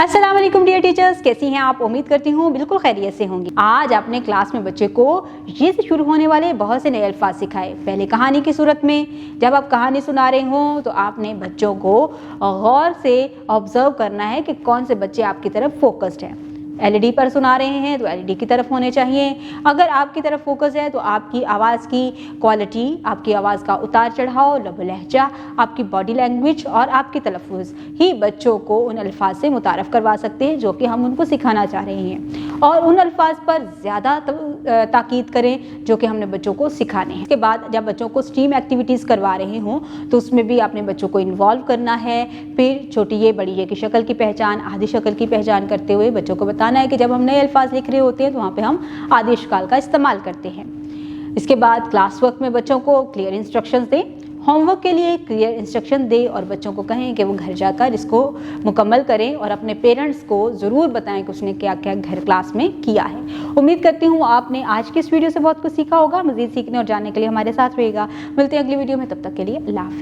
अस्सलाम वालेकुम dear teachers, कैसी हैं आप? उम्मीद करती हूँ बिल्कुल खैरियत से होंगी। आज आपने क्लास में बच्चे को ये से शुरू होने वाले बहुत से नए अल्फाज सिखाए। पहले कहानी की सूरत में जब आप कहानी सुना रहे हो तो आपने बच्चों को गौर से ऑब्जर्व करना है कि कौन से बच्चे आपकी तरफ फोकस्ड हैं। एलईडी पर सुना रहे हैं तो एलईडी की तरफ होने चाहिए। अगर आपकी तरफ फोकस है तो आपकी आवाज़ की क्वालिटी, आपकी आवाज़ का उतार चढ़ाव, लब लहजा, आपकी बॉडी लैंग्वेज और आपकी तलफ़ुज़ ही बच्चों को उन अल्फाज से मुतारफ़ करवा सकते हैं जो कि हम उनको सिखाना चाह रहे हैं। और उन अल्फाज पर ज़्यादा ताकीद करें जो कि हमने बच्चों को सिखाने हैं। इसके बाद जब बच्चों को स्टीम एक्टिविटीज़ करवा रहे हों तो उसमें भी आपने बच्चों को इन्वॉल्व करना है। फिर छोटी ये बड़ी ये की शक्ल की पहचान, आधी शक्ल की पहचान करते हुए बच्चों को बताना है कि जब हम नए अल्फाज लिख रहे होते हैं तो वहाँ पे हम आदि इश्काल का इस्तेमाल करते हैं। इसके बाद क्लास वर्क में बच्चों को क्लियर इंस्ट्रक्शंस दें। होमवर्क के लिए क्लियर इंस्ट्रक्शन दें और बच्चों को कहें कि वो घर जाकर इसको मुकम्मल करें और अपने पेरेंट्स को ज़रूर बताएं कि उसने क्या क्या घर क्लास में किया है। उम्मीद करती हूँ आपने आज की इस वीडियो से बहुत कुछ सीखा होगा। मज़ीद सीखने और जानने के लिए हमारे साथ रहिएगा। मिलते हैं अगली वीडियो में, तब तक के लिए अल्लाह हाफ़िज़।